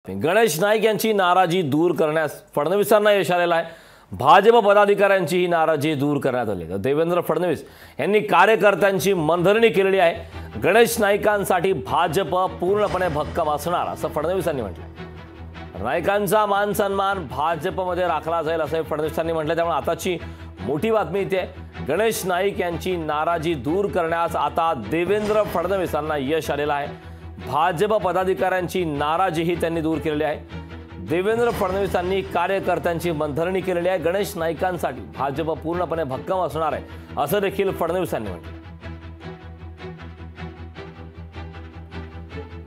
गणेश नाईक यांची नाराजी दूर करण्यास फडणवीसांना यश आलेलं आहे। भाजप पदाधिकाऱ्यांची ही नाराजी दूर करण्यात आली तर देवेंद्र फडणवीस यांनी कार्यकर्त्यांची मनधरणी केलेली आहे। गणेश नाईकांसाठी भाजप पूर्णपणे भक्कम असणार असं फडणवीसांनी म्हटलं। नाईकांचा मान सन्मान भाजपमध्ये राखला जाईल असं फडणवीसांनी म्हटलं। त्यामुळे आताची मोठी बातमी इथे गणेश नाईक यांची नाराजी दूर करण्यास आता देवेंद्र फडणवीसांना यश आलेलं आहे। भाजप पदाधिकाऱ्यांची नाराजीही त्यांनी दूर केलेली आहे। देवेंद्र फडणवीसांनी कार्यकर्त्यांची मनधरणी केलेली आहे। गणेश नाईकांसाठी भाजप पूर्णपणे भक्कम असणार आहे असं देखील फडणवीसांनी म्हटलं।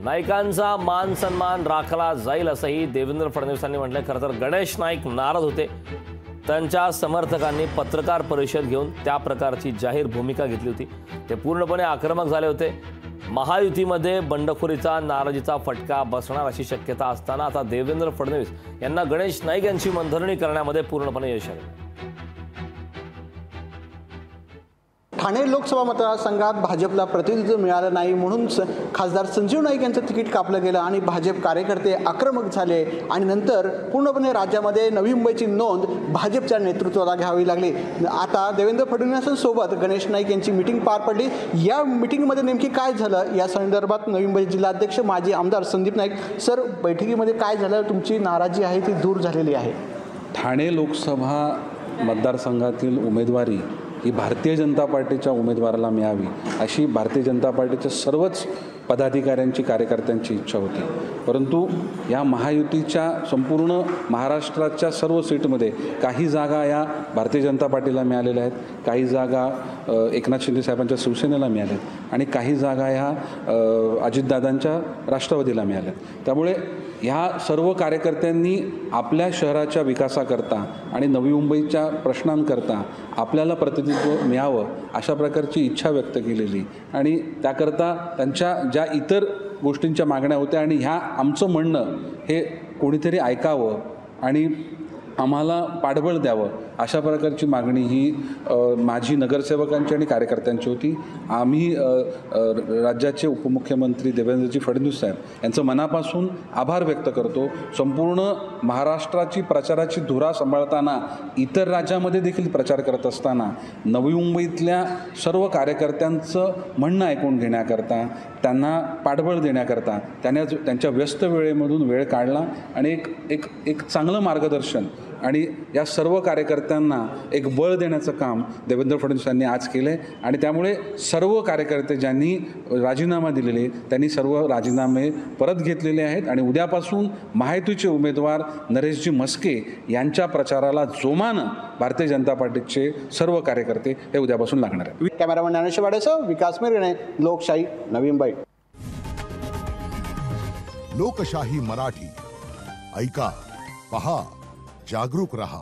नाईकांचा मान सन्मान राखला जाईल असंही देवेंद्र फडणवीसांनी म्हटलं। खरं तर गणेश नाईक नाराज होते। त्यांच्या समर्थकांनी पत्रकार परिषद घेऊन त्या प्रकारची जाहीर भूमिका घेतली होती। ते पूर्णपणे आक्रमक झाले होते। महायुतीमध्ये बंडखोरीचा नाराजीचा फटका बसणार अशी शक्यता असताना आता देवेंद्र फडणवीस यांना गणेश नाईक यांची मनधरणी करण्यामध्ये पूर्णपणे यश आले। ठाणे लोकसभा मतदारसंघात भाजपला प्रतिनिधित्व मिळालं नाही म्हणून खासदार संजीव नाईक यांचं तिकीट कापलं गेलं आणि भाजप कार्यकर्ते आक्रमक झाले आणि नंतर पूर्णपणे राज्यामध्ये नवी मुंबईची नोंद भाजपच्या नेतृत्वाला घ्यावी लागली। आता देवेंद्र फडणवीसांसोबत गणेश नाईक यांची मीटिंग पार पडली। या मीटिंगमध्ये नेमकी काय झालं या संदर्भात नवी मुंबई जिल्हाध्यक्ष माजी आमदार संदीप नाईक सर, बैठकीमध्ये काय झालं? तुमची नाराजी आहे ती दूर झालेली आहे? ठाणे लोकसभा मतदारसंघातील उमेदवारी ही भारतीय जनता पार्टीच्या उमेदवाराला मिळावी अशी भारतीय जनता पार्टीच्या सर्वच पदाधिकाऱ्यांची कार्यकर्त्यांची इच्छा होती। परंतु या महायुतीच्या संपूर्ण महाराष्ट्राच्या सर्व सीटमध्ये काही जागा या भारतीय जनता पार्टीला मिळालेल्या आहेत, काही जागा एकनाथ शिंदे साहेबांच्या शिवसेनेला मिळाल्या आहेत आणि काही जागा ह्या अजितदादांच्या राष्ट्रवादीला मिळाल्या। त्यामुळे ह्या सर्व कार्यकर्त्यांनी आपल्या शहराच्या विकासाकरता आणि नवी मुंबईच्या प्रश्नांकरता आपल्याला प्रतिनिधित्व मिळावं अशा प्रकारची इच्छा व्यक्त केलेली आणि त्याकरता त्यांच्या ज्या इतर गोष्टींच्या मागण्या होत्या आणि ह्या आमचं म्हणणं हे कोणीतरी ऐकावं आणि आम्हाला पाठबळ द्यावं अशा प्रकारची मागणी ही माजी नगरसेवकांची आणि कार्यकर्त्यांची होती। आम्ही राज्याचे उपमुख्यमंत्री देवेंद्रजी फडणवीस साहेब यांचं मनापासून आभार व्यक्त करतो। संपूर्ण महाराष्ट्राची प्रचाराची धुरा सांभाळताना इतर राज्यामध्ये देखील प्रचार करत असताना नवी मुंबईतल्या सर्व कार्यकर्त्यांचं म्हणणं ऐकून घेण्याकरता, त्यांना पाठबळ देण्याकरता त्यांच्या व्यस्त वेळेमधून वेळ काढला आणि एक चांगलं मार्गदर्शन आणि या सर्व कार्यकर्त्यांना एक बळ देण्याचं काम देवेंद्र फडणवीस यांनी आज केलं आहे आणि त्यामुळे सर्व कार्यकर्ते ज्यांनी राजीनामा दिलेले त्यांनी सर्व राजीनामे परत घेतलेले आहेत आणि उद्यापासून महायुतीचे उमेदवार नरेशजी म्हस्के यांच्या प्रचाराला जोमानं भारतीय जनता पार्टीचे सर्व कार्यकर्ते हे उद्यापासून लागणार आहेत। कॅमेरामन ज्ञानेश्वर वाडेसह विकास मिरगणे, लोकशाही, नवी मुंबई। लोकशाही मराठी ऐका, पहा, जागरूक रहा।